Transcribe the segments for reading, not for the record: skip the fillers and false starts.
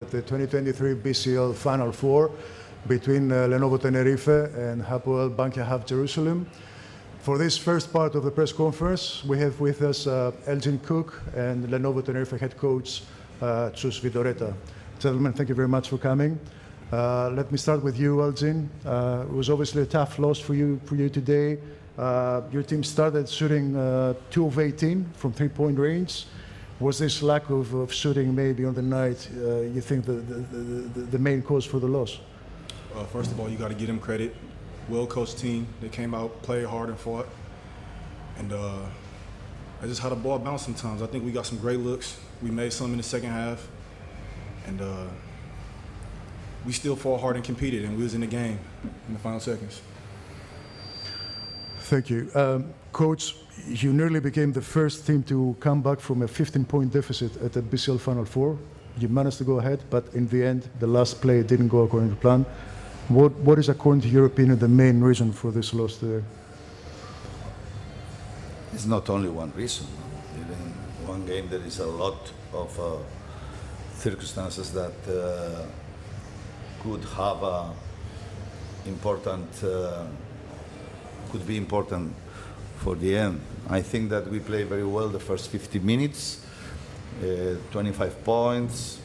at the 2023 BCL Final Four between Lenovo Tenerife and Hapoel Bankia Jerusalem. For this first part of the press conference, we have with us Elgin Cook and Lenovo Tenerife head coach Chus Vidoreta. Gentlemen, thank you very much for coming. Let me start with you, Elgin. It was obviously a tough loss for you today. Your team started shooting 2 of 18 from three-point range. Was this lack of shooting maybe on the night, you think, the main cause for the loss? First of all, you got to give them credit. Well-coached team. They came out, played hard and fought. And that's just how the ball bounced sometimes. I think we got some great looks. We made some in the second half. And we still fought hard and competed, and we was in the game in the final seconds. Thank you. Coach, you nearly became the first team to come back from a 15-point deficit at the BCL Final Four. You managed to go ahead, but in the end, the last play didn't go according to plan. What is, according to your opinion, the main reason for this loss today? It's not only one reason. In one game, there is a lot of circumstances that could have could be important for the end. I think that we played very well the first 50 minutes, 25 points,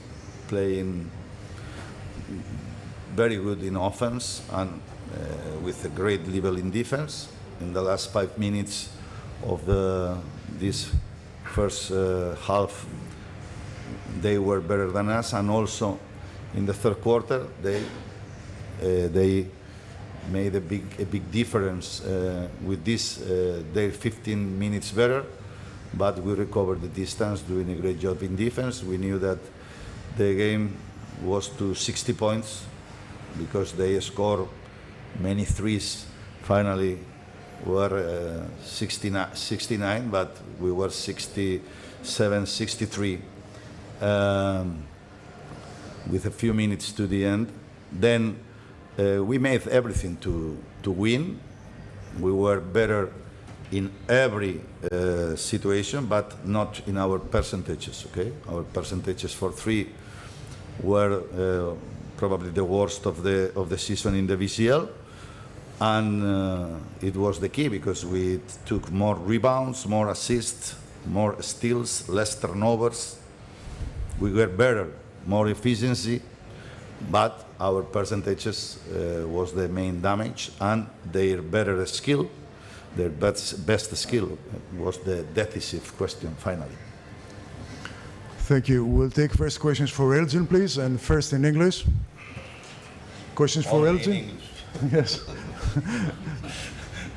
playing very good in offense and with a great level in defense. In the last 5 minutes of this first half, they were better than us, and also in the third quarter, they made a big difference with this. They're 15 minutes better, but we recovered the distance, doing a great job in defense. We knew that the game was to 60 points because they scored many threes. Finally, were 69, but we were 67, 63 with a few minutes to the end. Then we made everything to win. We were better in every situation, but not in our percentages, okay? Our percentages for three were probably the worst of the season in the BCL. And it was the key because we took more rebounds, more assists, more steals, less turnovers. We were better, more efficiency, but our percentages was the main damage, and their better skill, their best skill was the decisive question finally. Thank you. We'll take first questions for Elgin, please, and first in English. Questions for Elgin? Yes.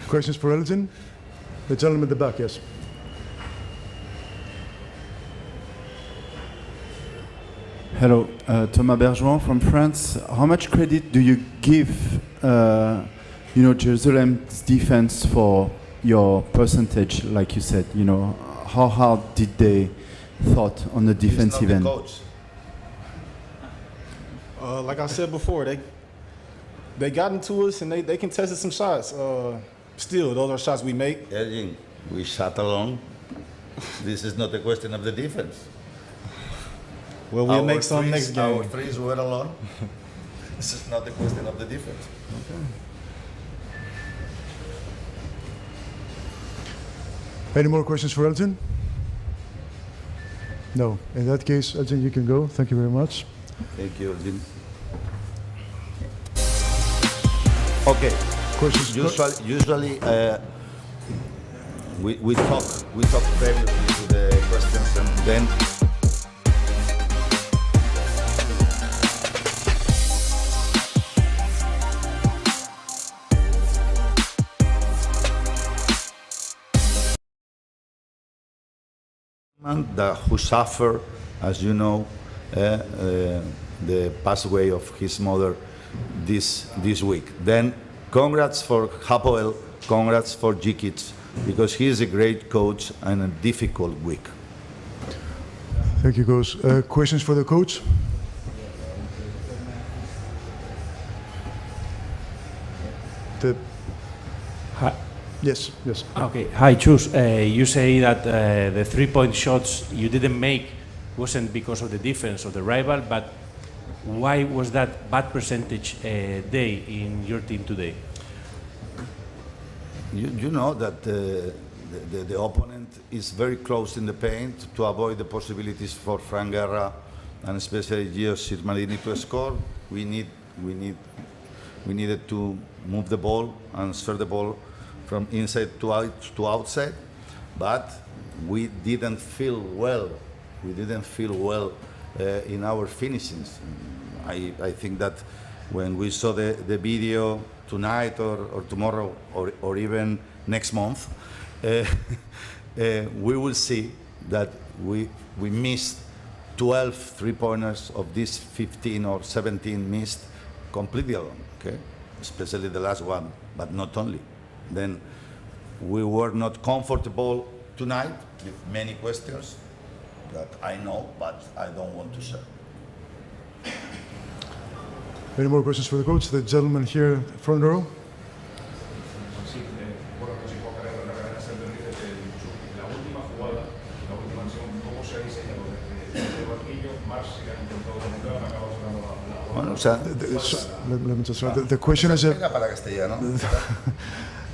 Questions for Elgin? The gentleman in the back, yes. Hello, Thomas Bergeron from France. How much credit do you give, Jerusalem's defense for your percentage, like you said? How hard did they thought on the defensive end? Coach. Like I said before, they got into us and they contested some shots. Still, those are shots we make. Elgin, we shot alone. This is not a question of the defense. Well, we'll make some next game. Our threes were alone. This is not a question of the defense. Okay. Any more questions for Elgin? No. In that case, Elgin, you can go. Thank you very much. Thank you, Elgin. Okay. Questions? Usually, we talk previously to the questions, and then. Who suffered, as you know, the passaway of his mother this week. Then, congrats for Hapoel, congrats for Jikic, because he is a great coach and a difficult week. Thank you, Coach. Questions for the coach? Hi. Yes. Okay. Hi, Chus. You say that the three-point shots you didn't make wasn't because of the defense of the rival, but why was that bad percentage day in your team today? You know that the opponent is very close in the paint to avoid the possibilities for Fran Guerra and especially Gio Sirmalini to score. We needed to move the ball and serve the ball from inside to outside, but we didn't feel well. We didn't feel well in our finishings. I think that when we saw the video tonight or tomorrow or even next month, we will see that we missed 12 three-pointers of these 15 or 17 missed completely alone, okay? Especially the last one, but not only. Then we were not comfortable tonight with many questions that I know, but I don't want to share. Any more questions for the coach? The gentleman here, front row. Sí, bueno, si puedo creer la cadena se permite que la última jugada, la última acción, ¿cómo se ha diseñado? Desde el banquillo, Marcia intentó demostrar, acaba sacando la Bueno, o sea, Let me just try. The question is venga para castellano.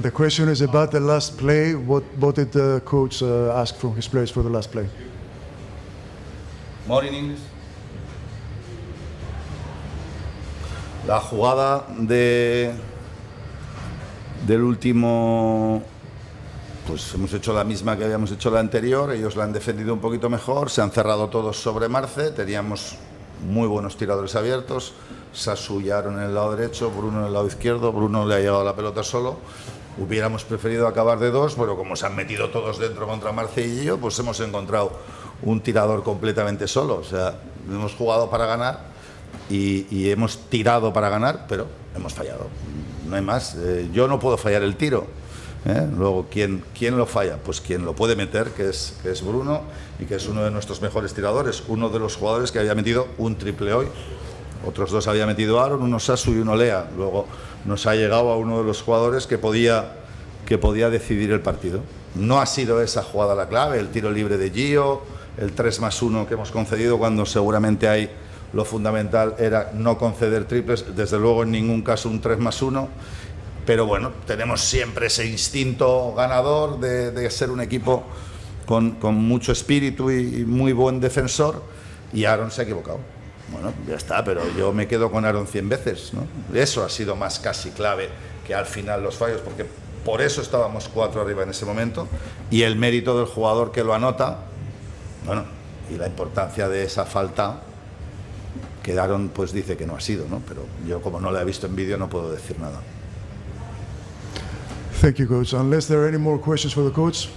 the question is about the last play. What did the coach ask from his players for the last play? More in English. La jugada del último, pues hemos hecho la misma que habíamos hecho la anterior, ellos la han defendido un poquito mejor, se han cerrado todos sobre Marce, teníamos muy buenos tiradores abiertos, Sasu y Aaron en el lado derecho, Bruno en el lado izquierdo, Bruno le ha llegado la pelota solo, hubiéramos preferido acabar de dos, pero como se han metido todos dentro contra Marce y yo, pues hemos encontrado un tirador completamente solo, o sea, hemos jugado para ganar y hemos tirado para ganar, pero hemos fallado. No hay más. Yo no puedo fallar el tiro. Luego, ¿quién lo falla? Pues quien lo puede meter, que es Bruno, y que es uno de nuestros mejores tiradores, uno de los jugadores que había metido un triple hoy. Otros dos había metido Aaron, uno Sasu y uno Lea. Luego nos ha llegado a uno de los jugadores que podía decidir el partido. No ha sido esa jugada la clave, el tiro libre de Gio, el 3+1 que hemos concedido cuando seguramente hay. Lo fundamental era no conceder triples, desde luego en ningún caso un 3+1, pero bueno, tenemos siempre ese instinto ganador de ser un equipo con mucho espíritu y muy buen defensor, y Aaron se ha equivocado. Bueno, ya está, pero yo me quedo con Aaron 100 veces, ¿no? Eso ha sido más casi clave que al final los fallos, porque por eso estábamos 4 arriba en ese momento, y el mérito del jugador que lo anota, bueno, y la importancia de esa falta, que Aaron pues dice que no ha sido, ¿no? Pero yo como no la he visto en vídeo no puedo decir nada. Thank you, coach. Unless there are any more questions for the coach.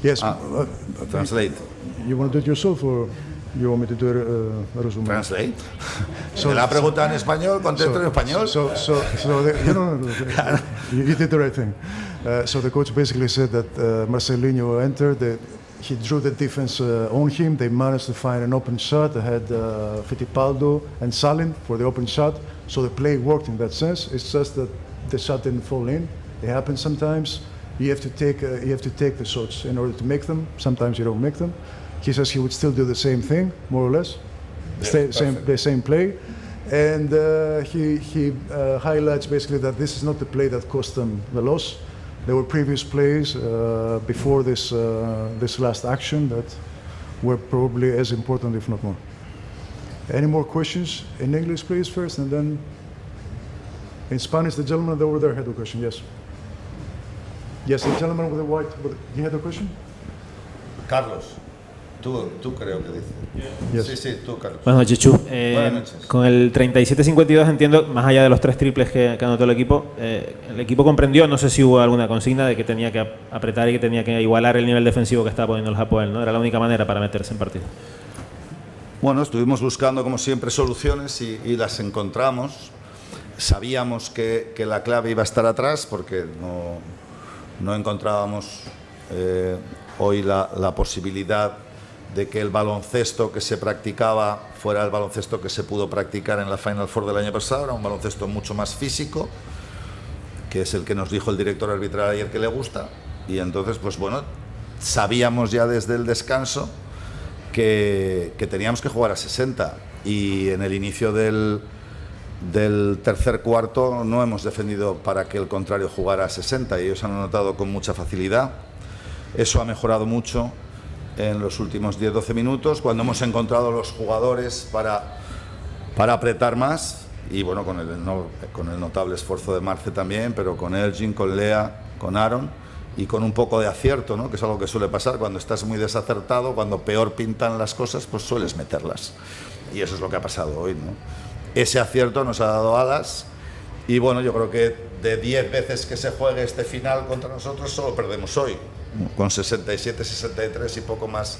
Yes. Translate. You want to do it yourself or you want me to do it resume? Translate. Me la pregunta en español, contesto en español. You did the right thing. So the coach basically said that Marcelinho entered. He drew the defense on him. They managed to find an open shot. They had Fittipaldo and Salin for the open shot. So the play worked in that sense. It's just that the shot didn't fall in. It happens sometimes. You have to take the shots in order to make them. Sometimes you don't make them. He says he would still do the same thing, more or less, the same play. And he highlights basically that this is not the play that cost them the loss. There were previous plays before this last action that were probably as important, if not more. Any more questions in English, please, first, and then in Spanish, the gentleman over there had a question, yes. Yes, the gentleman with the white, he had a question? Carlos, tú creo que dices. Yes. Sí, tú, Carlos. Buenas noches, Chu. Buenas noches. Con el 37-52 entiendo, más allá de los 3 triples que anotó el equipo comprendió, no sé si hubo alguna consigna de que tenía que apretar y que tenía que igualar el nivel defensivo que estaba poniendo el Hapoel, ¿no? Era la única manera para meterse en partido. Bueno, estuvimos buscando como siempre soluciones y las encontramos. Sabíamos que la clave iba a estar atrás porque no encontrábamos hoy la posibilidad de que el baloncesto que se practicaba fuera el baloncesto que se pudo practicar en la Final Four del año pasado. Era un baloncesto mucho más físico, que es el que nos dijo el director arbitral ayer que le gusta, y entonces pues bueno, sabíamos ya desde el descanso que teníamos que jugar a 60 y en el inicio del tercer cuarto no hemos defendido para que el contrario jugara a 60 y ellos han anotado con mucha facilidad. Eso ha mejorado mucho en los últimos 10-12 minutos, cuando hemos encontrado los jugadores para apretar más y bueno, con el notable esfuerzo de Marce también, pero con Elgin, con Lea, con Aaron y con un poco de acierto, ¿no? Que es algo que suele pasar cuando estás muy desacertado, cuando peor pintan las cosas, pues sueles meterlas. Y eso es lo que ha pasado hoy, ¿no? Ese acierto nos ha dado alas y bueno, yo creo que de 10 veces que se juegue este final contra nosotros, solo perdemos hoy. Con 67-63 y poco más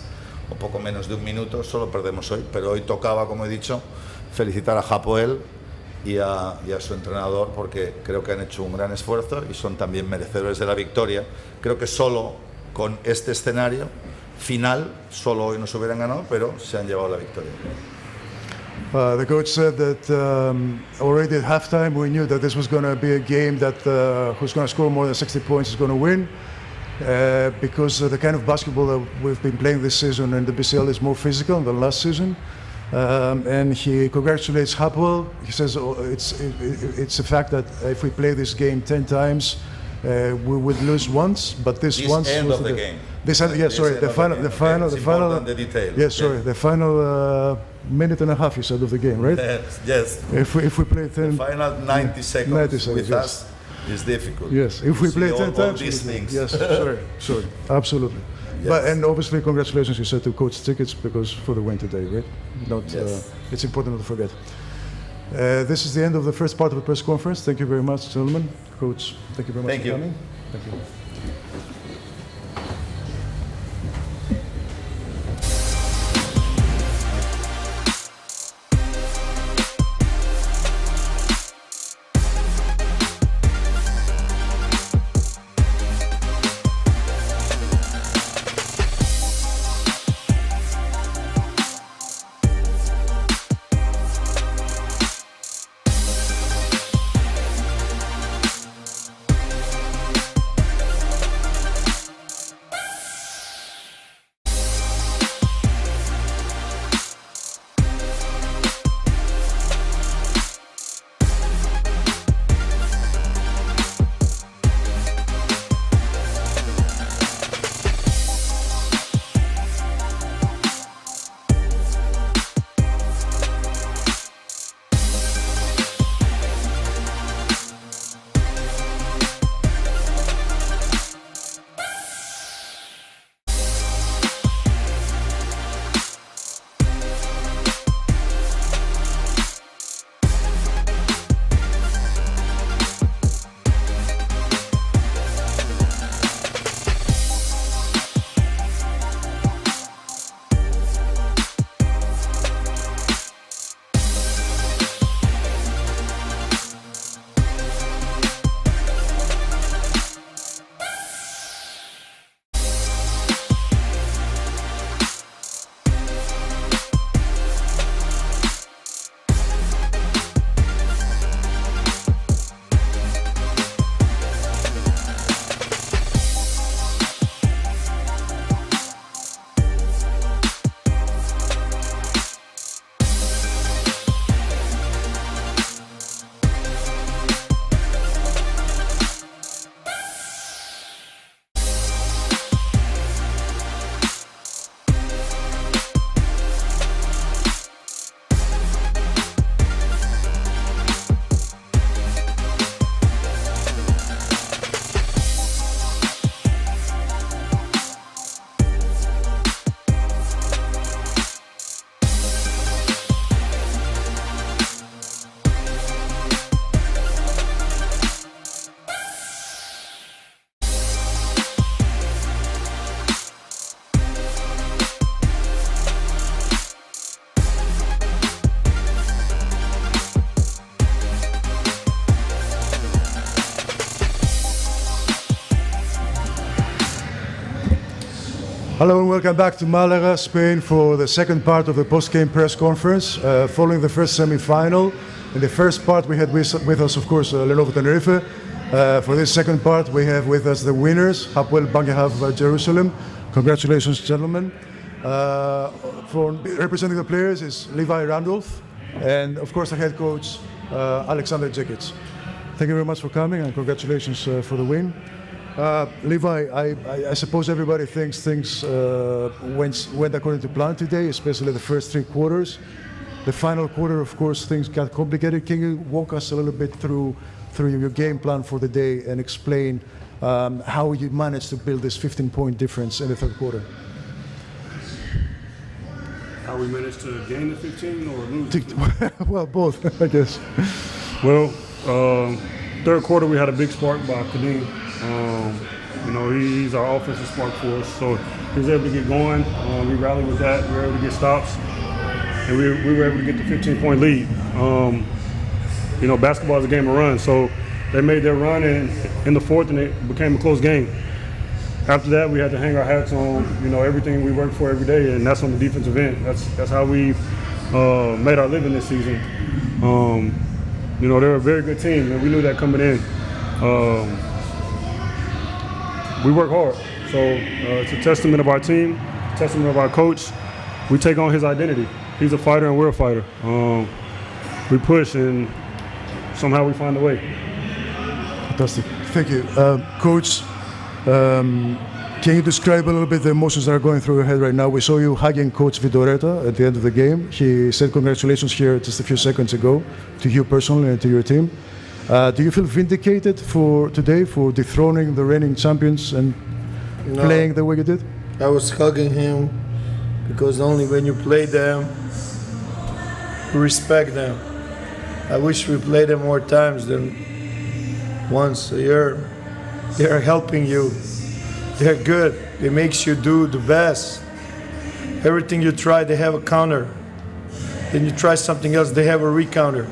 o poco menos de un minuto, solo perdemos hoy. Pero hoy tocaba, como he dicho, felicitar a Hapoel y a su entrenador, porque creo que han hecho un gran esfuerzo y son también merecedores de la victoria. Creo que solo con este escenario final, solo hoy nos hubieran ganado, pero se han llevado la victoria. The coach said that already at halftime we knew that this was going to be a game that who's going to score more than 60 points is going to win. Because the kind of basketball that we've been playing this season in the BCL is more physical than last season. And he congratulates Hapoel. He says it's a fact that if we play this game 10 times, we would lose once, but this once end was of the game. The final minute and a half, you said, of the game, right? Yes. If we play 10, the final 90 seconds, 90 seconds with yes. us is difficult. Yes, if we play 10 all times, these things. Yes, sorry, absolutely. Yes. But and obviously, congratulations, you said, to Coach Tickets because for the win today, right? Yes. It's important not to forget. This is the end of the first part of the press conference. Thank you very much, gentlemen. Coach, thank you very much Thank for you. coming. Thank you. Hello and welcome back to Malaga, Spain for the second part of the post-game press conference following the first semi-final. In the first part we had with us, of course, Lenovo Tenerife. For this second part we have with us the winners, Hapoel Bank Jerusalem. Congratulations, gentlemen. For representing the players is Levi Randolph, and of course the head coach, Alexander Jekic. Thank you very much for coming, and congratulations for the win. Levi, I suppose everybody thinks things went according to plan today, especially the first 3 quarters. The final quarter, of course, things got complicated. Can you walk us a little bit through your game plan for the day and explain how you managed to build this 15-point difference in the third quarter? How we managed to gain the 15 or lose? Well, both, I guess. Well, third quarter we had a big spark by Kadeem. He's our offensive spark for us, so he was able to get going. We rallied with that. We were able to get stops, and we were able to get the 15-point lead. Basketball is a game of runs, so they made their run in the fourth, and it became a close game. After that, we had to hang our hats on, everything we work for every day, and that's on the defensive end. That's how we made our living this season. They're a very good team, and we knew that coming in. We work hard, so it's a testament of our team, a testament of our coach. We take on his identity. He's a fighter, and we're a fighter. We push, and somehow we find a way. Fantastic. Thank you. Coach, can you describe a little bit the emotions that are going through your head right now? We saw you hugging Coach Vidoreta at the end of the game. He said congratulations here just a few seconds ago to you personally and to your team. Do you feel vindicated for today for dethroning the reigning champions and playing the way you did? I was hugging him because only when you play them, you respect them. I wish we played them more times than once a year. They're helping you. They're good. It makes you do the best. Everything you try, they have a counter. Then you try something else, they have a recounter.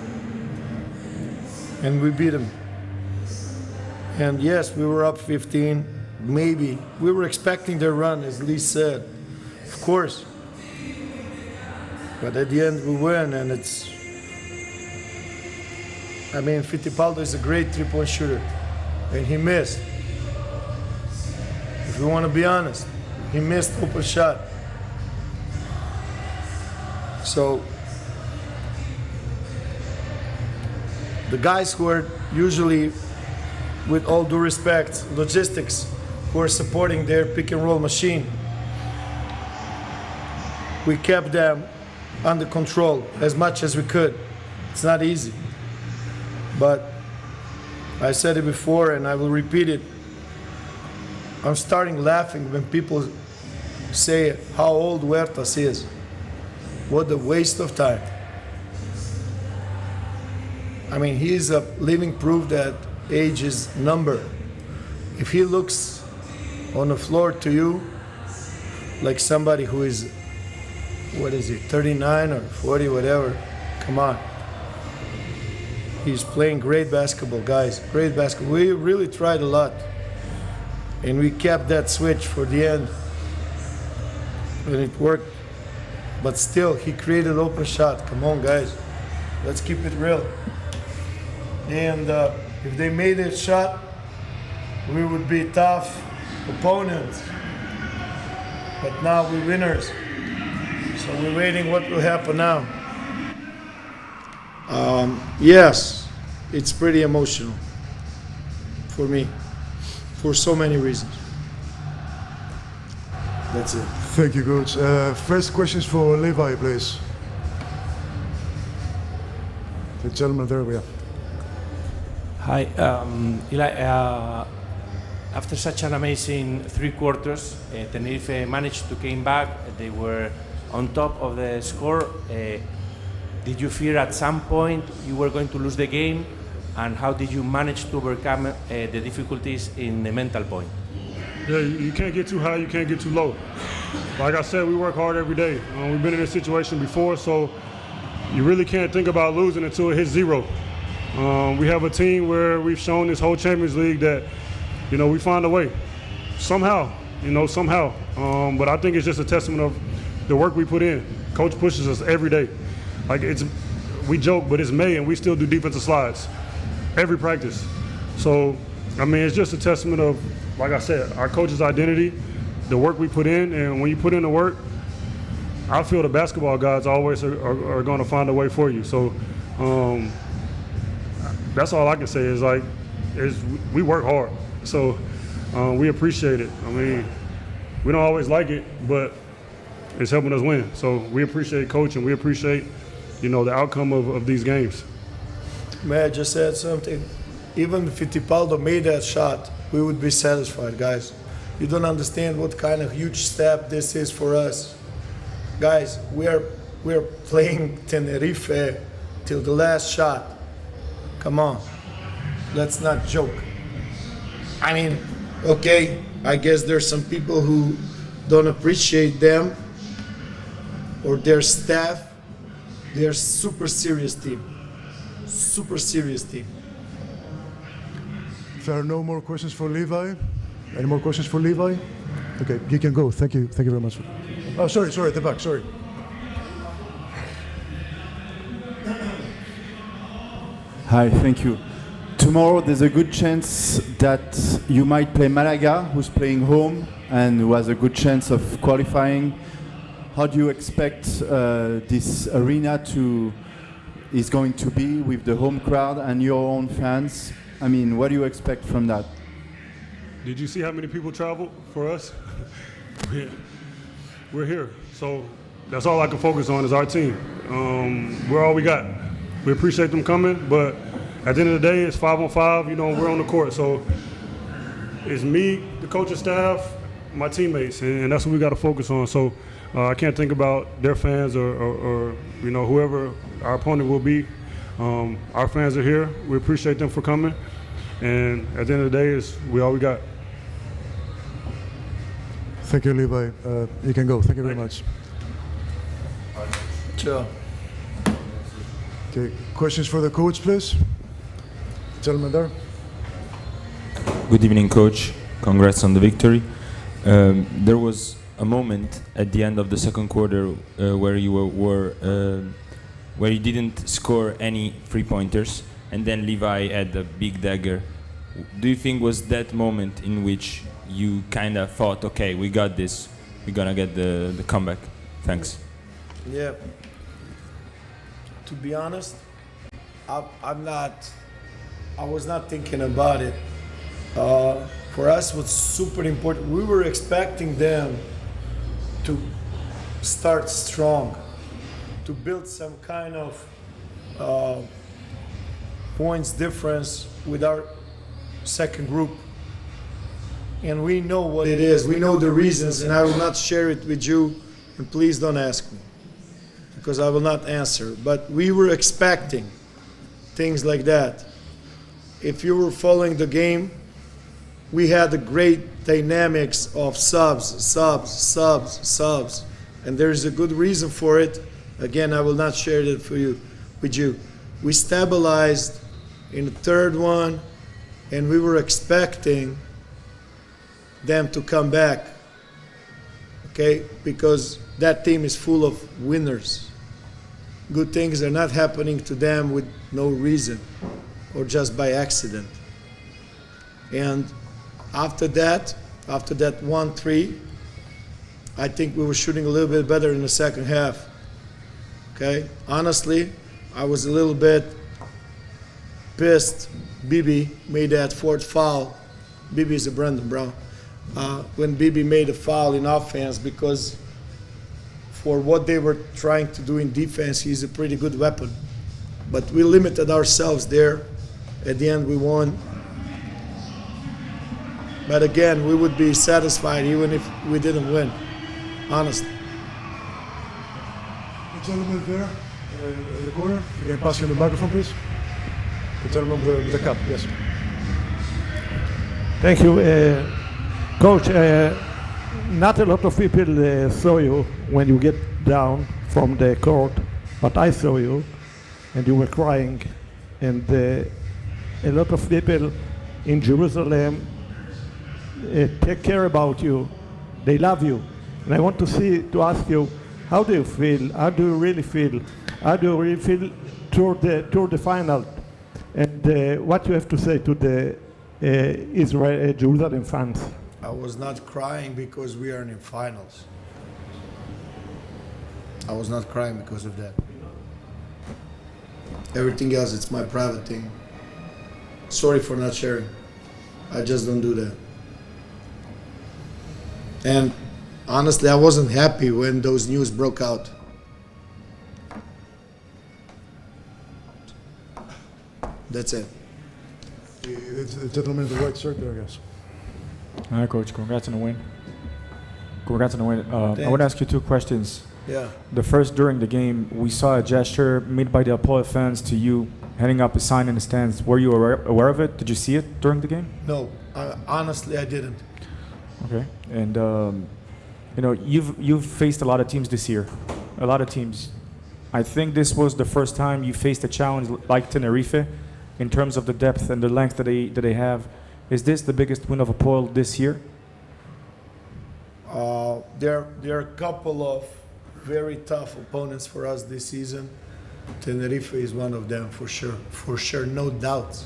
And we beat them. And yes, we were up 15, maybe. We were expecting their run, as Lee said. Of course. But at the end, we win, and Fittipaldo is a great three-point shooter, and he missed. If we want to be honest, he missed open shot. So the guys who are usually, with all due respect, logistics, who are supporting their pick and roll machine, we kept them under control as much as we could. It's not easy. But I said it before and I will repeat it. I'm starting laughing when people say how old Huertas is. What a waste of time. He is a living proof that age is number. If he looks on the floor to you like somebody who is, 39 or 40, whatever, come on. He's playing great basketball, guys, great basketball. We really tried a lot. And we kept that switch for the end. And it worked. But still, he created an open shot. Come on, guys. Let's keep it real. And if they made a shot, we would be tough opponents. But now we're winners. So we're waiting what will happen now. Yes, it's pretty emotional for me, for so many reasons. That's it. Thank you, Coach. First questions for Levi, please. The gentleman there, we are. Hi, Eli. After such an amazing 3 quarters, Tenerife managed to came back. They were on top of the score. Did you fear at some point you were going to lose the game? And how did you manage to overcome the difficulties in the mental point? Yeah, you can't get too high, you can't get too low. Like I said, we work hard every day. We've been in this situation before, so you really can't think about losing until it hits zero. We have a team where we've shown this whole Champions League that, we find a way. Somehow. But I think it's just a testament of the work we put in. Coach pushes us every day. We joke, but it's May and we still do defensive slides every practice. So, it's just a testament of, like I said, our coach's identity, the work we put in, and when you put in the work, I feel the basketball gods always are going to find a way for you. So that's all I can say is we work hard. So we appreciate it. I mean, we don't always like it, but it's helping us win. So we appreciate coach and we appreciate, the outcome of these games. May I just add something? Even if Fittipaldo made that shot, we would be satisfied, guys. You don't understand what kind of huge step this is for us. Guys, we are playing Tenerife till the last shot. Come on, let's not joke. I mean, okay, I guess there's some people who don't appreciate them or their staff. They're super serious team. Super serious team. If there are no more questions for Levi, any more questions for Levi? Okay, you can go. Thank you very much. Oh, sorry, at the back, sorry. Hi, thank you. Tomorrow there's a good chance that you might play Malaga, who's playing home and who has a good chance of qualifying. How do you expect this arena is going to be with the home crowd and your own fans? I mean, what do you expect from that? Did you see how many people traveled for us? We're here. So that's all I can focus on is our team. We're all we got. We appreciate them coming, but at the end of the day, it's 5-on-5. We're on the court. So it's me, the coaching staff, my teammates, and that's what we got to focus on. So I can't think about their fans or whoever our opponent will be. Our fans are here. We appreciate them for coming. And at the end of the day, it's we all we got. Thank you, Levi. You can go. Thank you very much. Sure. Okay, questions for the coach, please? Gentleman there. Good evening, coach. Congrats on the victory. There was a moment at the end of the second quarter where you where you didn't score any three-pointers, and then Levi had a big dagger. Do you think was that moment in which you kind of thought, okay, we got this, we're gonna get the comeback? Thanks. Yeah. To be honest, I was not thinking about it. For us, what's super important, we were expecting them to start strong, to build some kind of points difference with our second group. And we know what it is. We know the reasons, and I will not share it with you. And please don't ask me, because I will not answer. But we were expecting things like that. If you were following the game, we had the great dynamics of subs. And there's a good reason for it. Again, I will not share it with you. We stabilized in the third one, and we were expecting them to come back, okay? Because that team is full of winners. Good things are not happening to them with no reason or just by accident. And after that 1-3, I think we were shooting a little bit better in the second half, okay? Honestly, I was a little bit pissed. Bibi made that fourth foul. Bibi is a Brandon Brown. When Bibi made a foul in offense, because for what they were trying to do in defense, he's a pretty good weapon. But we limited ourselves there. At the end, we won. But again, we would be satisfied even if we didn't win, honestly. The gentleman there in the corner, you can pass him the microphone, please. The gentleman with the cup, yes. Thank you. Coach, not a lot of people saw you when you get down from the court, but I saw you, and you were crying, and a lot of people in Jerusalem take care about you. They love you, and I want to ask you, how do you feel? How do you really feel? How do you really feel toward the final? And what you have to say to the Jerusalem fans? I was not crying because we are in finals. I was not crying because of that. Everything else, it's my private thing. Sorry for not sharing. I just don't do that. And honestly, I wasn't happy when those news broke out. That's it. The gentleman in the white shirt there, I guess. Hi, Coach. Congrats on the win. Congrats on the win. I want to ask you two questions. Yeah. The first, during the game, we saw a gesture made by the Hapoel fans to you, handing up a sign in the stands. Were you aware of it? Did you see it during the game? No, honestly, I didn't. Okay. And you know, you've faced a lot of teams this year, a lot of teams. I think this was the first time you faced a challenge like Tenerife, in terms of the depth and the length that they have. Is this the biggest win of Hapoel this year? There are a couple of very tough opponents for us this season. Tenerife is one of them, for sure, no doubt.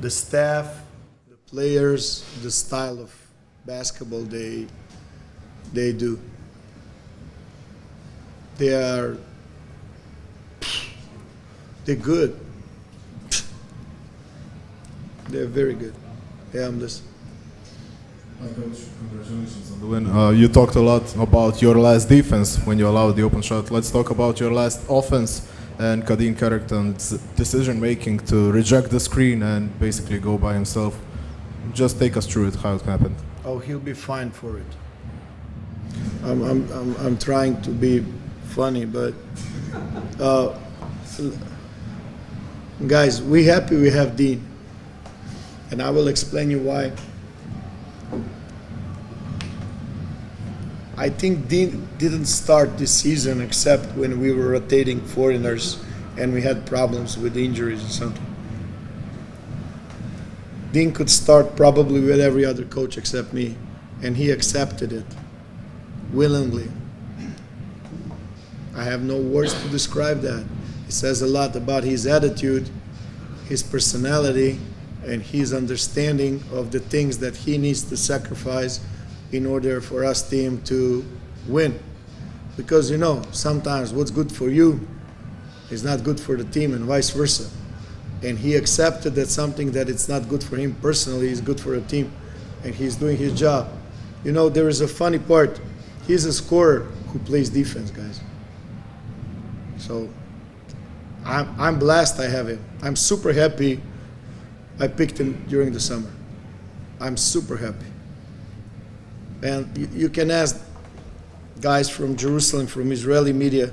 The staff, the players, the style of basketball they do. They're good. They're very good. Yeah, I'm listening. Coach, congratulations on the win. You talked a lot about your last defense when you allowed the open shot. Let's talk about your last offense and Kadim Carrington's decision making to reject the screen and basically go by himself. Just take us through it, how it happened. Oh, he'll be fine for it. I'm trying to be funny, but guys, we happy we have Dean, and I will explain you why. I think Dean didn't start this season except when we were rotating foreigners and we had problems with injuries or something. Dean could start probably with every other coach except me, and he accepted it willingly. I have no words to describe that. It says a lot about his attitude, his personality, and his understanding of the things that he needs to sacrifice in order for us team to win. Because, you know, sometimes what's good for you is not good for the team and vice versa. And he accepted that something that it's not good for him personally is good for the team, and he's doing his job. You know, there is a funny part. He's a scorer who plays defense, guys. So I'm blessed I have him. I'm super happy I picked him during the summer. I'm super happy. And you can ask guys from Jerusalem, from Israeli media.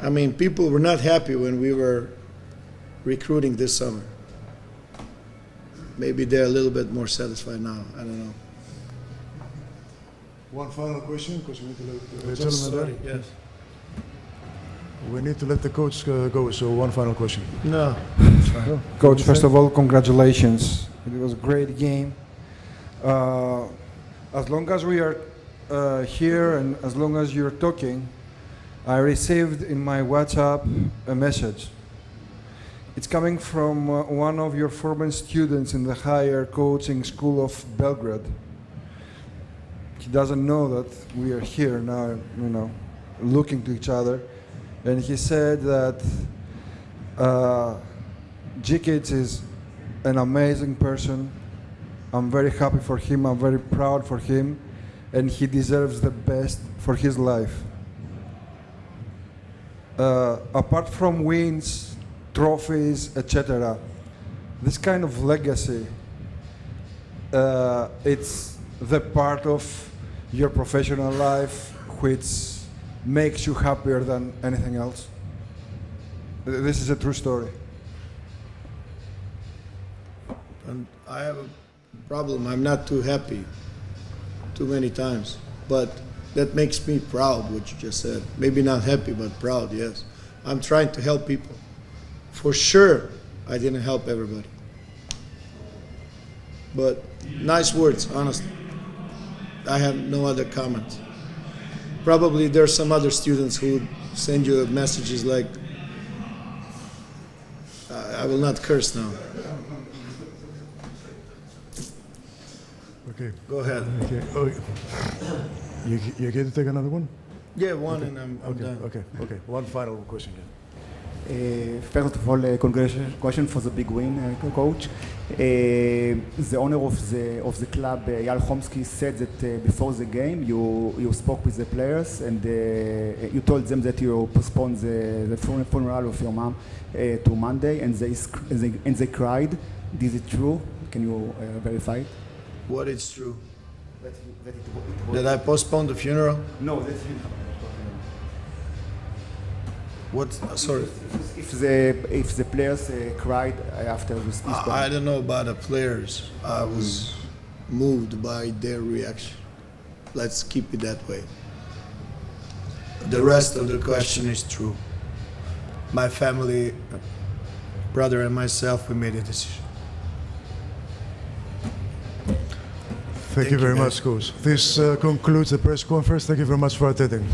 I mean, people were not happy when we were recruiting this summer. Maybe they're a little bit more satisfied now. I don't know. One final question, because we need to let the Just gentleman sorry, there. yes. We need to let the coach go, so one final question. No. Coach, first of all, congratulations. It was a great game. As long as we are here and as long as you're talking, I received in my WhatsApp a message. It's coming from one of your former students in the higher coaching school of Belgrade. He doesn't know that we are here now, you know, looking to each other. And he said that G-Kids is an amazing person. I'm very happy for him, I'm very proud for him, and he deserves the best for his life. Apart from wins, trophies, etc., this kind of legacy, it's the part of your professional life which makes you happier than anything else. This is a true story. And I have a problem. I'm not too happy too many times, but that makes me proud, what you just said. Maybe not happy, but proud, yes. I'm trying to help people. For sure, I didn't help everybody. But nice words, honestly. I have no other comments. Probably there's some other students who would send you messages like, I will not curse now. Okay. Go ahead. Okay. Oh, you get to take another one? Yeah, one, and I'm Okay, done. okay. One final question. Yeah. First of all, congratulations for the big win, coach. The owner of the club, Eyal Chomsky, said that before the game you spoke with the players and you told them that you postponed the funeral of your mom to Monday, and they cried. Is it true? Can you verify it? What is true? That I postponed the funeral? No, that's what? Sorry. If the players cried after the speech. I don't know about the players. I was moved by their reaction. Let's keep it that way. The rest of the question is true. My family, brother and myself, we made a decision. Thank you very much, coach. This concludes the press conference. Thank you very much for attending.